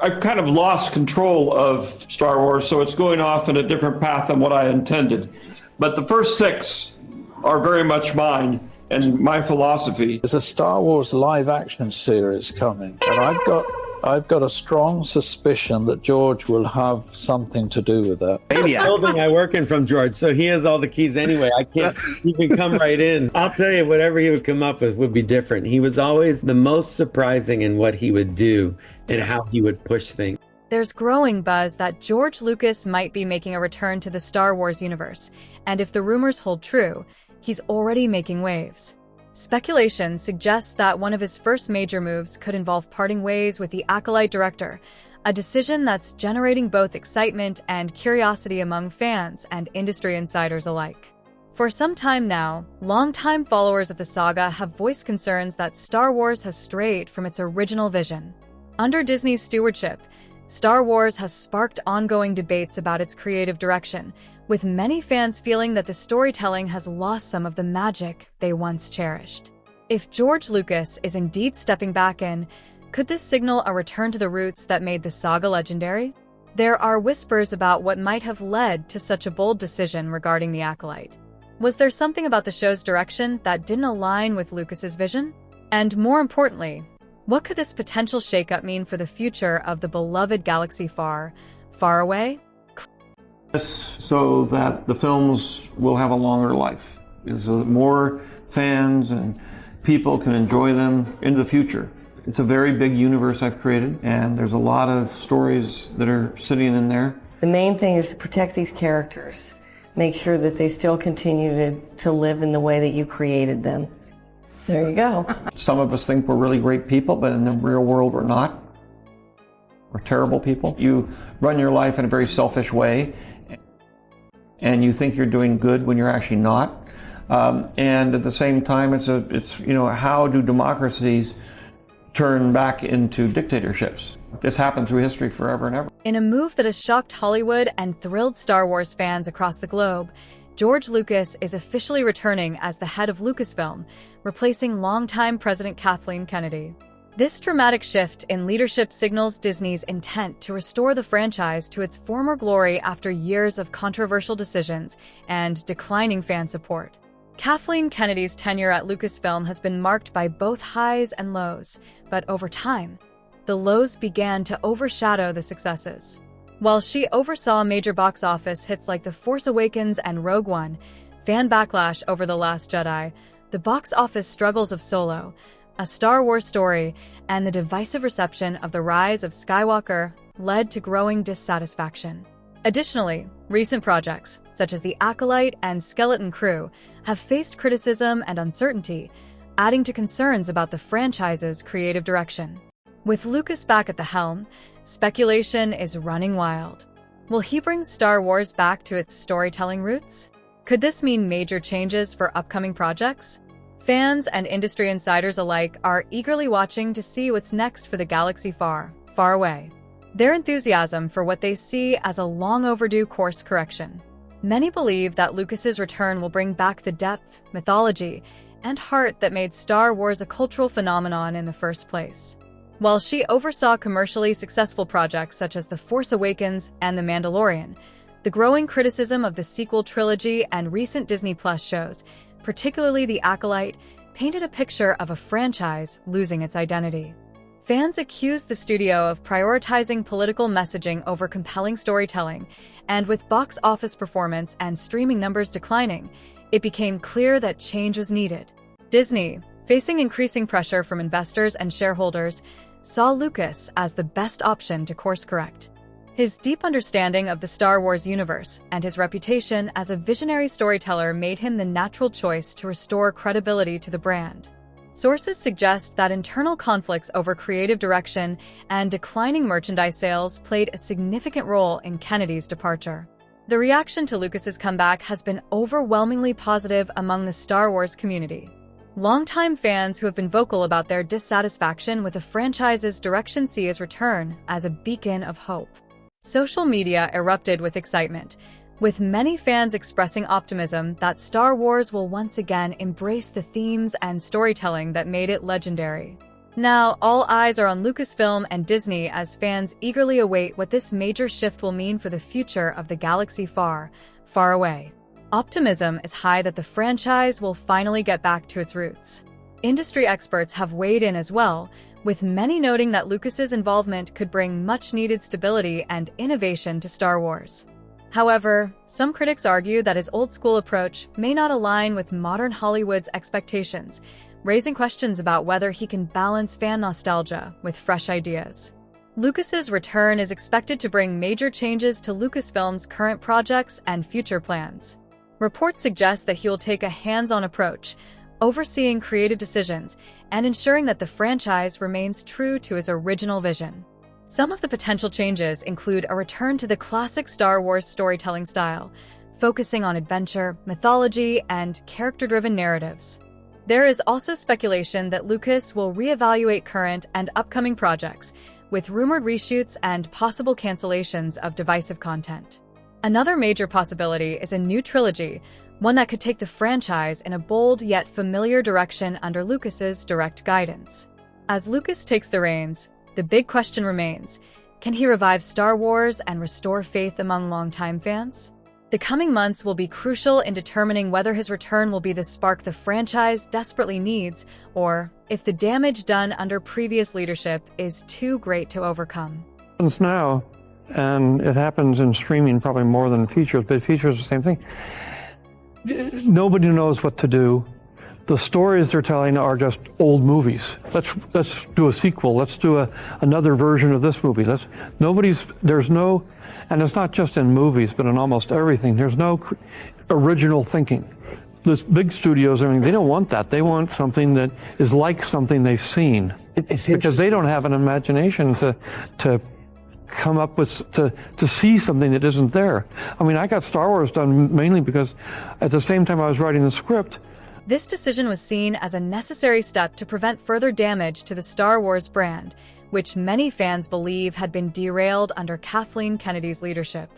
I've kind of lost control of Star Wars, so it's going off in a different path than what I intended. But the first 6 are very much mine and my philosophy. There's a Star Wars live action series coming, and I've got a strong suspicion that George will have something to do with that. Maybe building I working from George, so he has all the keys anyway. I can't. He can come right in. I'll tell you, whatever he would come up with would be different. He was always the most surprising in what he would do and how he would push things. There's growing buzz that George Lucas might be making a return to the Star Wars universe, and if the rumors hold true, he's already making waves. Speculation suggests that one of his first major moves could involve parting ways with the Acolyte director, a decision that's generating both excitement and curiosity among fans and industry insiders alike. For some time now, longtime followers of the saga have voiced concerns that Star Wars has strayed from its original vision. Under Disney's stewardship, Star Wars has sparked ongoing debates about its creative direction, with many fans feeling that the storytelling has lost some of the magic they once cherished. If George Lucas is indeed stepping back in, could this signal a return to the roots that made the saga legendary? There are whispers about what might have led to such a bold decision regarding the Acolyte. Was there something about the show's direction that didn't align with Lucas's vision? And more importantly, what could this potential shakeup mean for the future of the beloved galaxy far, far away? So that the films will have a longer life, so that more fans and people can enjoy them into the future. It's a very big universe I've created, and there's a lot of stories that are sitting in there. The main thing is to protect these characters, make sure that they still continue to live in the way that you created them. There you go. Some of us think we're really great people, but in the real world we're not. We're terrible people. You run your life in a very selfish way, and you think you're doing good when you're actually not. And at the same time, it's how do democracies turn back into dictatorships? This happened through history forever and ever. In a move that has shocked Hollywood and thrilled Star Wars fans across the globe, George Lucas is officially returning as the head of Lucasfilm, replacing longtime President Kathleen Kennedy. This dramatic shift in leadership signals Disney's intent to restore the franchise to its former glory after years of controversial decisions and declining fan support. Kathleen Kennedy's tenure at Lucasfilm has been marked by both highs and lows, but over time, the lows began to overshadow the successes. While she oversaw major box office hits like The Force Awakens and Rogue One, fan backlash over The Last Jedi, the box office struggles of Solo, A Star Wars Story, and the divisive reception of The Rise of Skywalker led to growing dissatisfaction. Additionally, recent projects, such as The Acolyte and Skeleton Crew, have faced criticism and uncertainty, adding to concerns about the franchise's creative direction. With Lucas back at the helm, speculation is running wild. Will he bring Star Wars back to its storytelling roots? Could this mean major changes for upcoming projects? Fans and industry insiders alike are eagerly watching to see what's next for the galaxy far, far away. Their enthusiasm for what they see as a long-overdue course correction. Many believe that Lucas's return will bring back the depth, mythology, and heart that made Star Wars a cultural phenomenon in the first place. While she oversaw commercially successful projects such as The Force Awakens and The Mandalorian, the growing criticism of the sequel trilogy and recent Disney Plus shows, particularly The Acolyte, painted a picture of a franchise losing its identity. Fans accused the studio of prioritizing political messaging over compelling storytelling, and with box office performance and streaming numbers declining, it became clear that change was needed. Disney, facing increasing pressure from investors and shareholders, saw Lucas as the best option to course correct. His deep understanding of the Star Wars universe and his reputation as a visionary storyteller made him the natural choice to restore credibility to the brand. Sources suggest that internal conflicts over creative direction and declining merchandise sales played a significant role in Kennedy's departure. The reaction to Lucas's comeback has been overwhelmingly positive among the Star Wars community. Longtime fans who have been vocal about their dissatisfaction with the franchise's direction see his return as a beacon of hope. Social media erupted with excitement, with many fans expressing optimism that Star Wars will once again embrace the themes and storytelling that made it legendary. Now, all eyes are on Lucasfilm and Disney as fans eagerly await what this major shift will mean for the future of the galaxy far, far away. Optimism is high that the franchise will finally get back to its roots. Industry experts have weighed in as well, with many noting that Lucas's involvement could bring much-needed stability and innovation to Star Wars. However, some critics argue that his old-school approach may not align with modern Hollywood's expectations, raising questions about whether he can balance fan nostalgia with fresh ideas. Lucas's return is expected to bring major changes to Lucasfilm's current projects and future plans. Reports suggest that he will take a hands-on approach, overseeing creative decisions and ensuring that the franchise remains true to his original vision. Some of the potential changes include a return to the classic Star Wars storytelling style, focusing on adventure, mythology, and character-driven narratives. There is also speculation that Lucas will reevaluate current and upcoming projects, with rumored reshoots and possible cancellations of divisive content. Another major possibility is a new trilogy, one that could take the franchise in a bold yet familiar direction under Lucas's direct guidance. As Lucas takes the reins, the big question remains: can he revive Star Wars and restore faith among longtime fans? The coming months will be crucial in determining whether his return will be the spark the franchise desperately needs, or if the damage done under previous leadership is too great to overcome. It happens now, and it happens in streaming probably more than features, but features the same thing. Nobody knows what to do. The stories they're telling are just old movies. Let's do a sequel. Let's do another version of this movie. There's no, and it's not just in movies, but in almost everything. There's no original thinking. These big studios, I mean, they don't want that. They want something that is like something they've seen, because they don't have an imagination to come up with, to see something that isn't there. I mean, I got Star Wars done mainly because at the same time I was writing the script. This decision was seen as a necessary step to prevent further damage to the Star Wars brand, which many fans believe had been derailed under Kathleen Kennedy's leadership.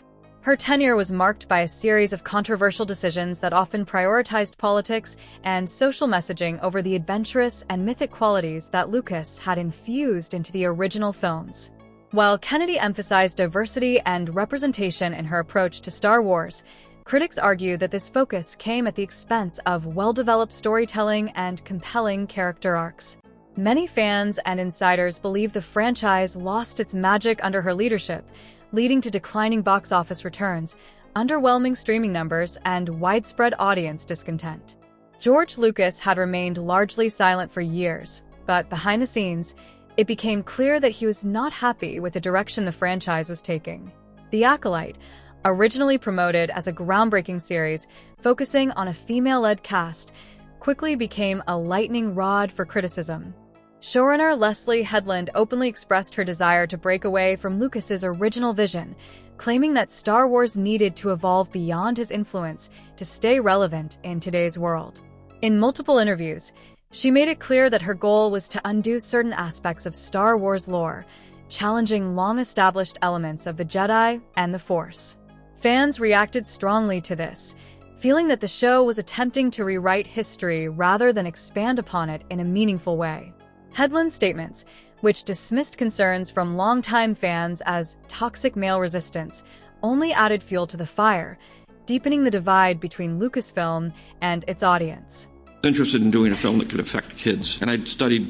Her tenure was marked by a series of controversial decisions that often prioritized politics and social messaging over the adventurous and mythic qualities that Lucas had infused into the original films. While Kennedy emphasized diversity and representation in her approach to Star Wars, critics argue that this focus came at the expense of well-developed storytelling and compelling character arcs. Many fans and insiders believe the franchise lost its magic under her leadership, leading to declining box office returns, underwhelming streaming numbers, and widespread audience discontent. George Lucas had remained largely silent for years, but behind the scenes, it became clear that he was not happy with the direction the franchise was taking. The Acolyte, originally promoted as a groundbreaking series focusing on a female-led cast, quickly became a lightning rod for criticism. Showrunner Leslie Headland openly expressed her desire to break away from Lucas's original vision, claiming that Star Wars needed to evolve beyond his influence to stay relevant in today's world. In multiple interviews, she made it clear that her goal was to undo certain aspects of Star Wars lore, challenging long-established elements of the Jedi and the Force. Fans reacted strongly to this, feeling that the show was attempting to rewrite history rather than expand upon it in a meaningful way. Headland's statements, which dismissed concerns from longtime fans as toxic male resistance, only added fuel to the fire, deepening the divide between Lucasfilm and its audience. I was interested in doing a film that could affect kids, and I'd studied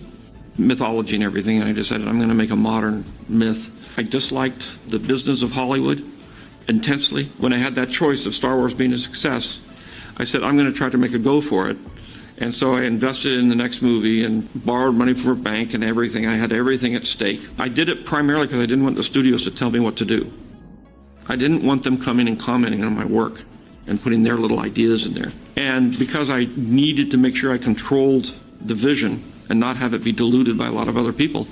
mythology and everything, and I decided I'm going to make a modern myth. I disliked the business of Hollywood intensely. When I had that choice of Star Wars being a success, I said I'm going to try to make a go for it. And so I invested in the next movie and borrowed money from a bank and everything. I had everything at stake. I did it primarily because I didn't want the studios to tell me what to do. I didn't want them coming and commenting on my work and putting their little ideas in there. And because I needed to make sure I controlled the vision and not have it be diluted by a lot of other people.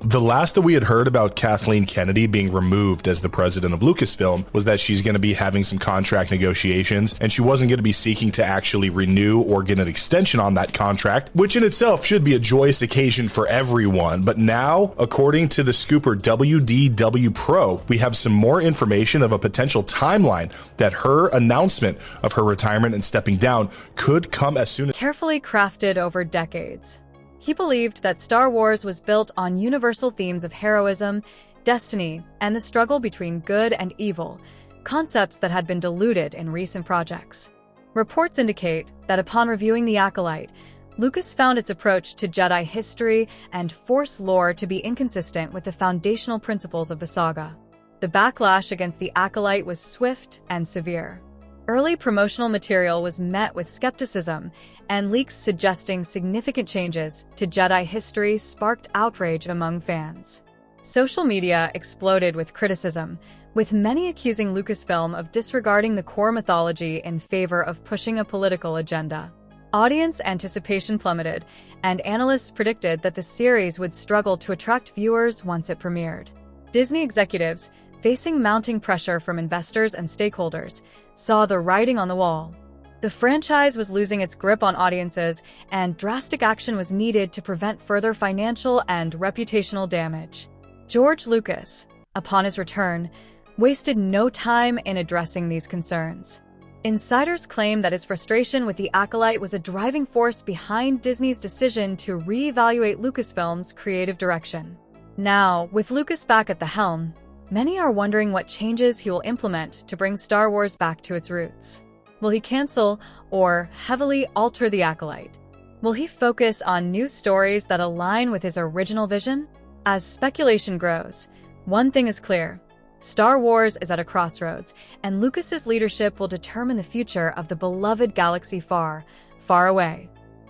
The last that we had heard about Kathleen Kennedy being removed as the president of Lucasfilm was that she's going to be having some contract negotiations, and she wasn't going to be seeking to actually renew or get an extension on that contract, which in itself should be a joyous occasion for everyone. But now, according to the scooper WDW Pro, we have some more information of a potential timeline that her announcement of her retirement and stepping down could come as soon as... Carefully crafted over decades. He believed that Star Wars was built on universal themes of heroism, destiny, and the struggle between good and evil, concepts that had been diluted in recent projects. Reports indicate that upon reviewing The Acolyte, Lucas found its approach to Jedi history and Force lore to be inconsistent with the foundational principles of the saga. The backlash against The Acolyte was swift and severe. Early promotional material was met with skepticism, and leaks suggesting significant changes to Jedi history sparked outrage among fans. Social media exploded with criticism, with many accusing Lucasfilm of disregarding the core mythology in favor of pushing a political agenda. Audience anticipation plummeted, and analysts predicted that the series would struggle to attract viewers once it premiered. Disney executives, facing mounting pressure from investors and stakeholders, saw the writing on the wall. The franchise was losing its grip on audiences, and drastic action was needed to prevent further financial and reputational damage. George Lucas, upon his return, wasted no time in addressing these concerns. Insiders claim that his frustration with The Acolyte was a driving force behind Disney's decision to reevaluate Lucasfilm's creative direction. Now, with Lucas back at the helm, many are wondering what changes he will implement to bring Star Wars back to its roots. Will he cancel or heavily alter The Acolyte? Will he focus on new stories that align with his original vision? As speculation grows, one thing is clear: Star Wars is at a crossroads, and Lucas's leadership will determine the future of the beloved galaxy far, far away.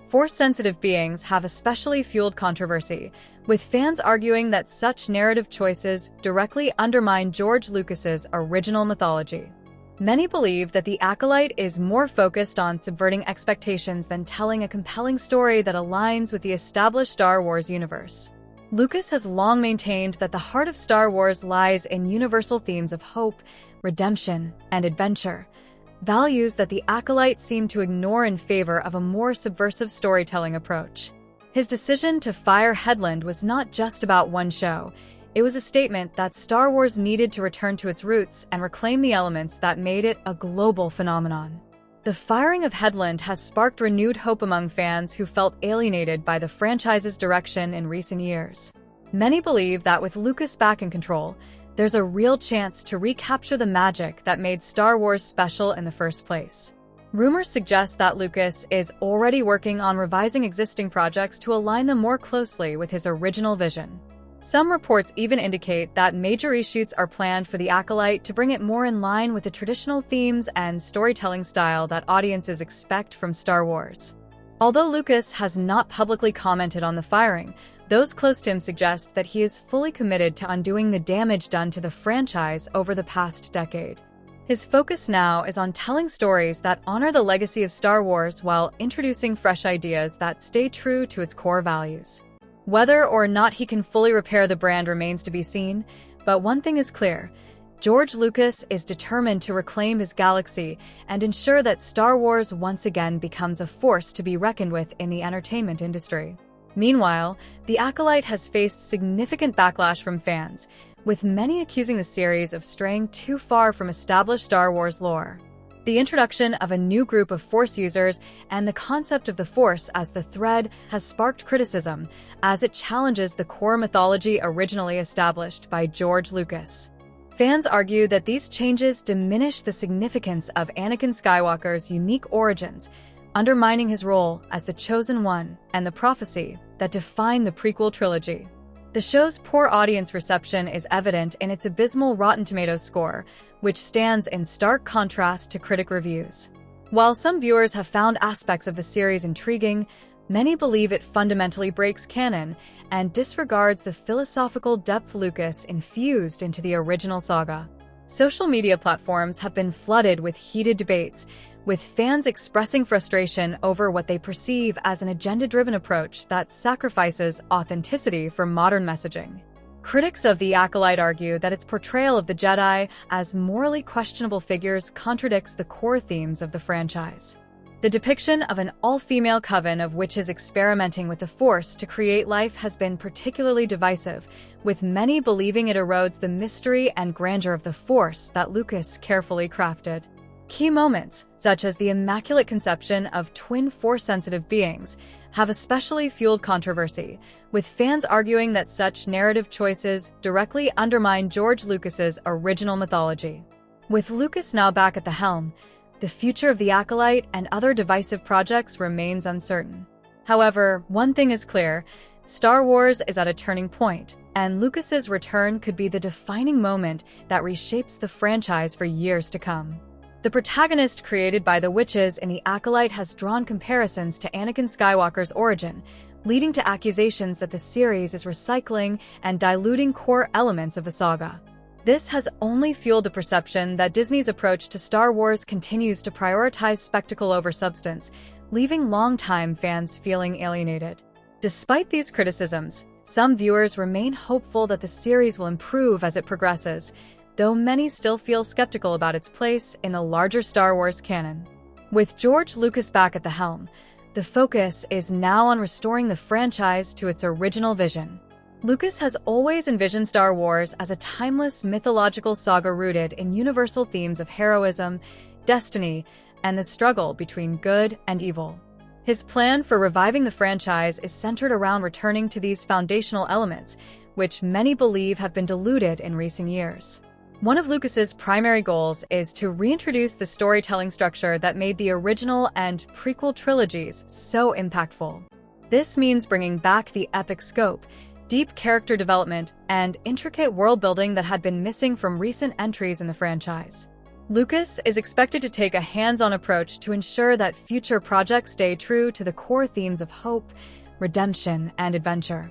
Force-sensitive beings have especially fueled controversy, with fans arguing that such narrative choices directly undermine George Lucas's original mythology. Many believe that The Acolyte is more focused on subverting expectations than telling a compelling story that aligns with the established Star Wars universe. Lucas has long maintained that the heart of Star Wars lies in universal themes of hope, redemption, and adventure, values that The Acolyte seemed to ignore in favor of a more subversive storytelling approach. His decision to fire Headland was not just about one show. It was a statement that Star Wars needed to return to its roots and reclaim the elements that made it a global phenomenon. The firing of Headland has sparked renewed hope among fans who felt alienated by the franchise's direction in recent years. Many believe that with Lucas back in control, there's a real chance to recapture the magic that made Star Wars special in the first place. Rumors suggest that Lucas is already working on revising existing projects to align them more closely with his original vision. Some reports even indicate that major reshoots are planned for The Acolyte to bring it more in line with the traditional themes and storytelling style that audiences expect from Star Wars. Although Lucas has not publicly commented on the firing, those close to him suggest that he is fully committed to undoing the damage done to the franchise over the past decade. His focus now is on telling stories that honor the legacy of Star Wars while introducing fresh ideas that stay true to its core values. Whether or not he can fully repair the brand remains to be seen, but one thing is clear: George Lucas is determined to reclaim his galaxy and ensure that Star Wars once again becomes a force to be reckoned with in the entertainment industry. Meanwhile, The Acolyte has faced significant backlash from fans, with many accusing the series of straying too far from established Star Wars lore. The introduction of a new group of Force users and the concept of the Force as the thread has sparked criticism, as it challenges the core mythology originally established by George Lucas. Fans argue that these changes diminish the significance of Anakin Skywalker's unique origins, undermining his role as the Chosen One and the prophecy that defined the prequel trilogy. The show's poor audience reception is evident in its abysmal Rotten Tomatoes score, which stands in stark contrast to critic reviews. While some viewers have found aspects of the series intriguing, many believe it fundamentally breaks canon and disregards the philosophical depth Lucas infused into the original saga. Social media platforms have been flooded with heated debates, with fans expressing frustration over what they perceive as an agenda-driven approach that sacrifices authenticity for modern messaging. Critics of The Acolyte argue that its portrayal of the Jedi as morally questionable figures contradicts the core themes of the franchise. The depiction of an all-female coven of witches experimenting with the Force to create life has been particularly divisive, with many believing it erodes the mystery and grandeur of the Force that Lucas carefully crafted. Key moments, such as the Immaculate Conception of twin Force-sensitive beings, have especially fueled controversy, with fans arguing that such narrative choices directly undermine George Lucas's original mythology. With Lucas now back at the helm, the future of the Acolyte and other divisive projects remains uncertain. However, one thing is clear: Star Wars is at a turning point, and Lucas's return could be the defining moment that reshapes the franchise for years to come. The protagonist created by the witches in the Acolyte has drawn comparisons to Anakin Skywalker's origin, leading to accusations that the series is recycling and diluting core elements of the saga. This has only fueled the perception that Disney's approach to Star Wars continues to prioritize spectacle over substance, leaving longtime fans feeling alienated. Despite these criticisms, some viewers remain hopeful that the series will improve as it progresses, though many still feel skeptical about its place in the larger Star Wars canon. With George Lucas back at the helm, the focus is now on restoring the franchise to its original vision. Lucas has always envisioned Star Wars as a timeless mythological saga rooted in universal themes of heroism, destiny, and the struggle between good and evil. His plan for reviving the franchise is centered around returning to these foundational elements, which many believe have been diluted in recent years. One of Lucas's primary goals is to reintroduce the storytelling structure that made the original and prequel trilogies so impactful. This means bringing back the epic scope, deep character development, and intricate world-building that had been missing from recent entries in the franchise. Lucas is expected to take a hands-on approach to ensure that future projects stay true to the core themes of hope, redemption, and adventure.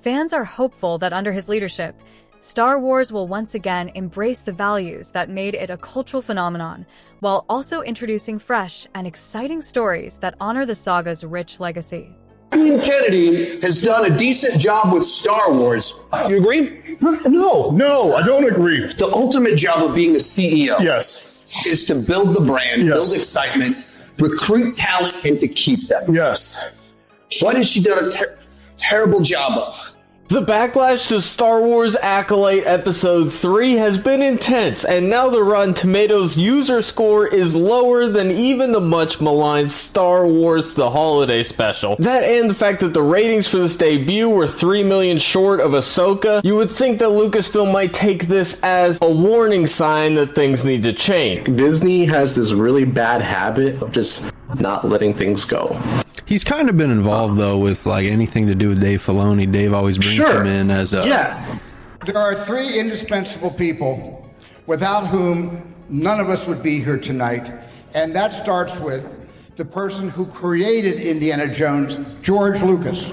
Fans are hopeful that under his leadership, Star Wars will once again embrace the values that made it a cultural phenomenon, while also introducing fresh and exciting stories that honor the saga's rich legacy. Kathleen Kennedy has done a decent job with Star Wars. You agree? No, I don't agree. The ultimate job of being the CEO is to build the brand, build excitement, recruit talent, and to keep them. Yes. What has she done a terrible job of? The backlash to Star Wars Acolyte Episode 3 has been intense, and now the Rotten Tomatoes user score is lower than even the much maligned Star Wars The Holiday Special. That and the fact that the ratings for this debut were 3 million short of Ahsoka, you would think that Lucasfilm might take this as a warning sign that things need to change. Disney has this really bad habit of just not letting things go. He's kind of been involved, though, with like anything to do with Dave Filoni. Dave always brings him in as a... There are three indispensable people without whom none of us would be here tonight, and that starts with the person who created Indiana Jones, George Lucas.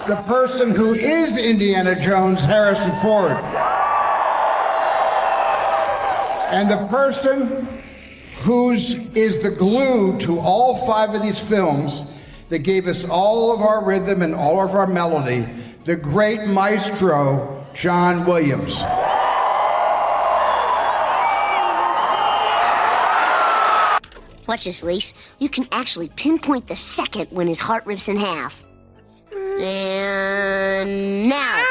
The person who is Indiana Jones, Harrison Ford. And the person whose is the glue to all five of these films that gave us all of our rhythm and all of our melody, the great maestro, John Williams. Watch this, Lise. You can actually pinpoint the second when his heart rips in half. And now.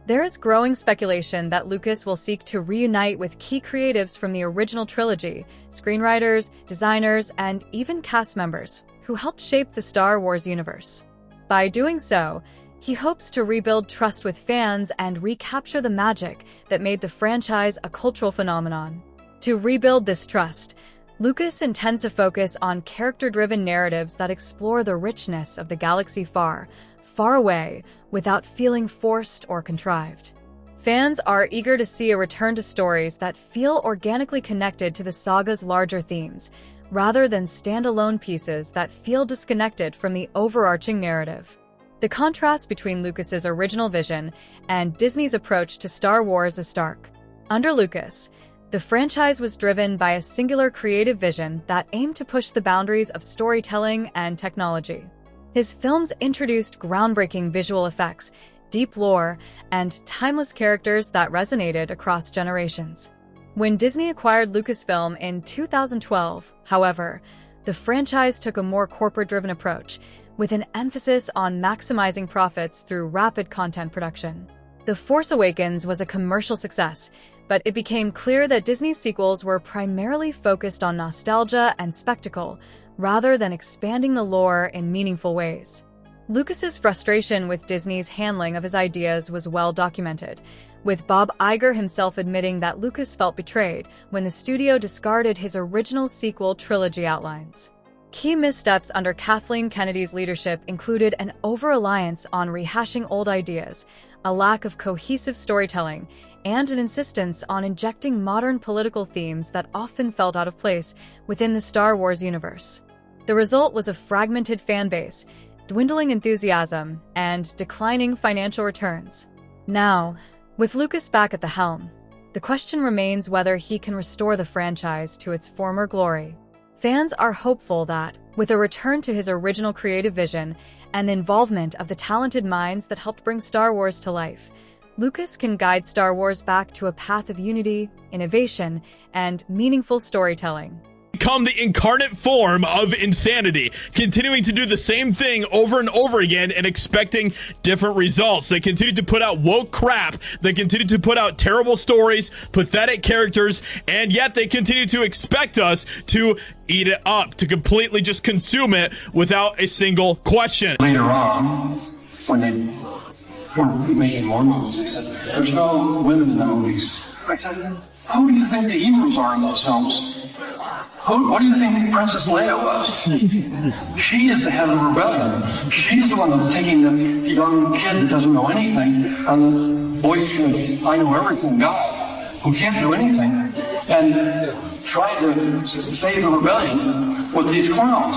There is growing speculation that Lucas will seek to reunite with key creatives from the original trilogy, screenwriters, designers, and even cast members who helped shape the Star Wars universe. By doing so, he hopes to rebuild trust with fans and recapture the magic that made the franchise a cultural phenomenon. To rebuild this trust, Lucas intends to focus on character-driven narratives that explore the richness of the galaxy far, far away, without feeling forced or contrived. Fans are eager to see a return to stories that feel organically connected to the saga's larger themes, rather than standalone pieces that feel disconnected from the overarching narrative. The contrast between Lucas's original vision and Disney's approach to Star Wars is stark. Under Lucas, the franchise was driven by a singular creative vision that aimed to push the boundaries of storytelling and technology. His films introduced groundbreaking visual effects, deep lore, and timeless characters that resonated across generations. When Disney acquired Lucasfilm in 2012, however, the franchise took a more corporate-driven approach, with an emphasis on maximizing profits through rapid content production. The Force Awakens was a commercial success, but it became clear that Disney's sequels were primarily focused on nostalgia and spectacle, rather than expanding the lore in meaningful ways. Lucas's frustration with Disney's handling of his ideas was well documented, with Bob Iger himself admitting that Lucas felt betrayed when the studio discarded his original sequel trilogy outlines. Key missteps under Kathleen Kennedy's leadership included an over-reliance on rehashing old ideas, a lack of cohesive storytelling, and an insistence on injecting modern political themes that often felt out of place within the Star Wars universe. The result was a fragmented fan base, dwindling enthusiasm, and declining financial returns. Now, with Lucas back at the helm, the question remains whether he can restore the franchise to its former glory. Fans are hopeful that, with a return to his original creative vision and the involvement of the talented minds that helped bring Star Wars to life, Lucas can guide Star Wars back to a path of unity, innovation, and meaningful storytelling. Become the incarnate form of insanity, continuing to do the same thing over and over again and expecting different results. They continue to put out woke crap. They continue to put out terrible stories, pathetic characters, and yet they continue to expect us to eat it up, to completely just consume it without a single question. Later on, when they were making more movies, they said, there's no women in the movies. I said, who do you think the heroes are in those films? What do you think Princess Leia was? She is the head of the rebellion. She's the one that's taking the young kid that doesn't know anything and the boisterous, I know everything guy who can't do anything and trying to save the rebellion with these clowns.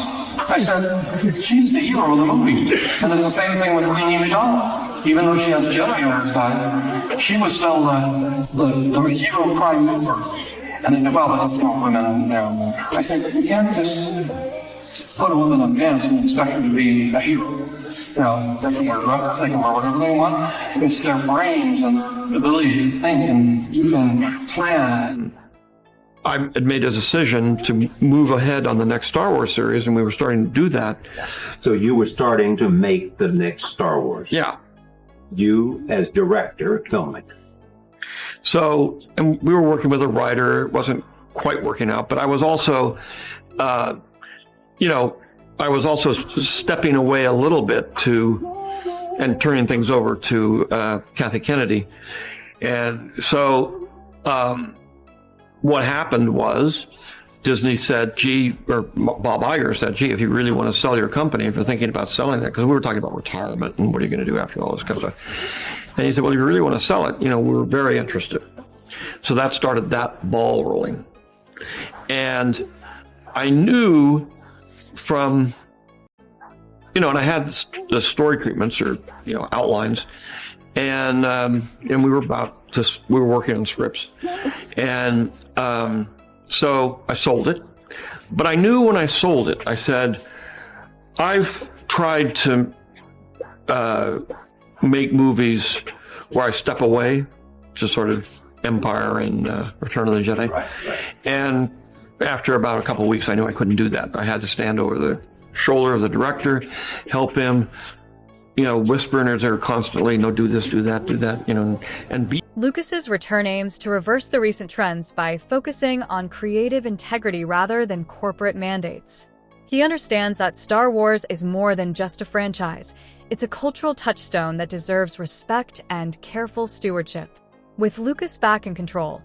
I said, she's the hero of the movie. And it's the same thing with Queen Amidala. Even though she has Jedi on her side, she was still the hero prime mover. And they said, well, that's no women now. I said, you can't just put a woman on dance and expect her to be a hero. You know, they can wear dresses, they can wear whatever they want. It's their brains and their ability to think, and you can plan. I had made a decision to move ahead on the next Star Wars series, and we were starting to do that. So you were starting to make the next Star Wars? Yeah. You as director, filmmaker. So, and we were working with a writer. It wasn't quite working out, but I was also, I was also stepping away a little bit and turning things over to Kathy Kennedy. And so what happened was Disney said, or Bob Iger said, gee, if you really want to sell your company, if you're thinking about selling it, because we were talking about retirement and what are you going to do after all this kind of stuff. And he said, well, if you really want to sell it, we're very interested. So that started that ball rolling. And I knew from, and I had the story treatments or, outlines, and we were we were working on scripts. And so I sold it. But I knew when I sold it, I said, I've tried to make movies where I step away, to sort of Empire and Return of the Jedi. Right. And after about a couple of weeks, I knew I couldn't do that. I had to stand over the shoulder of the director, help him, whisper in his ear constantly, no, do this, do that, and be. Lucas's return aims to reverse the recent trends by focusing on creative integrity rather than corporate mandates. He understands that Star Wars is more than just a franchise. It's a cultural touchstone that deserves respect and careful stewardship. With Lucas back in control,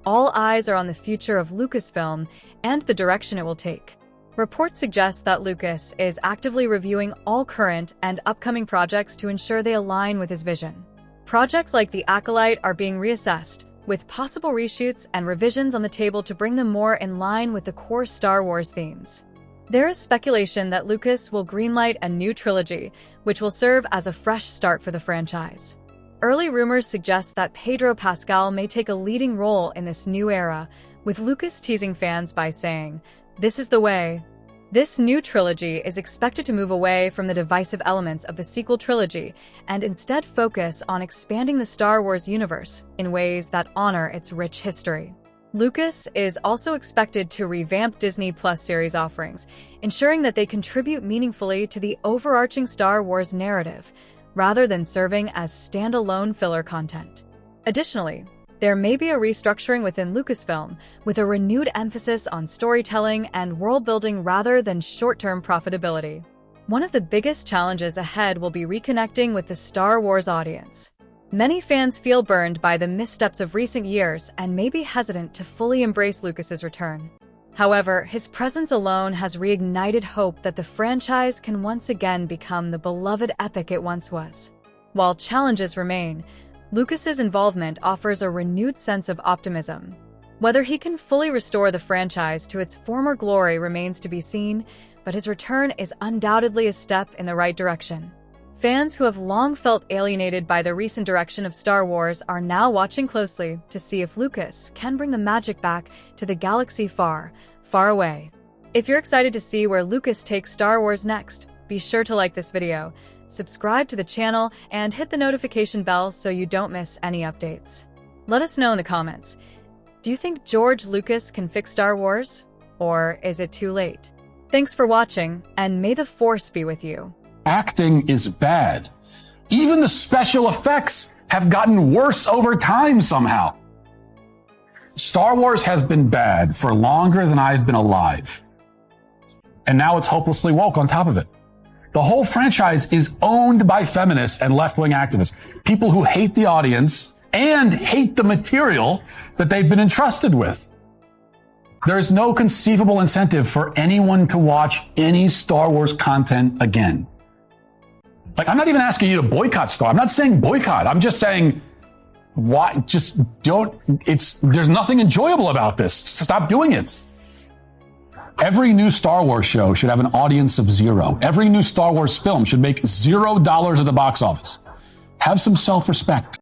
all eyes are on the future of Lucasfilm and the direction it will take. Reports suggest that Lucas is actively reviewing all current and upcoming projects to ensure they align with his vision. Projects like the Acolyte are being reassessed, with possible reshoots and revisions on the table to bring them more in line with the core Star Wars themes. There is speculation that Lucas will greenlight a new trilogy, which will serve as a fresh start for the franchise. Early rumors suggest that Pedro Pascal may take a leading role in this new era, with Lucas teasing fans by saying, "This is the way." This new trilogy is expected to move away from the divisive elements of the sequel trilogy and instead focus on expanding the Star Wars universe in ways that honor its rich history. Lucas is also expected to revamp Disney Plus series offerings, ensuring that they contribute meaningfully to the overarching Star Wars narrative, rather than serving as standalone filler content. Additionally, there may be a restructuring within Lucasfilm with a renewed emphasis on storytelling and world-building rather than short-term profitability. One of the biggest challenges ahead will be reconnecting with the Star Wars audience. Many fans feel burned by the missteps of recent years and may be hesitant to fully embrace Lucas's return. However, his presence alone has reignited hope that the franchise can once again become the beloved epic it once was. While challenges remain, Lucas's involvement offers a renewed sense of optimism. Whether he can fully restore the franchise to its former glory remains to be seen, but his return is undoubtedly a step in the right direction. Fans who have long felt alienated by the recent direction of Star Wars are now watching closely to see if Lucas can bring the magic back to the galaxy far, far away. If you're excited to see where Lucas takes Star Wars next, be sure to like this video, subscribe to the channel, and hit the notification bell so you don't miss any updates. Let us know in the comments. Do you think George Lucas can fix Star Wars? Or is it too late? Thanks for watching, and may the Force be with you. Acting is bad. Even the special effects have gotten worse over time somehow. Star Wars has been bad for longer than I've been alive. And now it's hopelessly woke on top of it. The whole franchise is owned by feminists and left-wing activists, people who hate the audience and hate the material that they've been entrusted with. There is no conceivable incentive for anyone to watch any Star Wars content again. Like, I'm not even asking you to boycott Star. I'm not saying boycott. I'm just saying, why? Just don't. There's nothing enjoyable about this. Stop doing it. Every new Star Wars show should have an audience of 0. Every new Star Wars film should make $0 at the box office. Have some self-respect.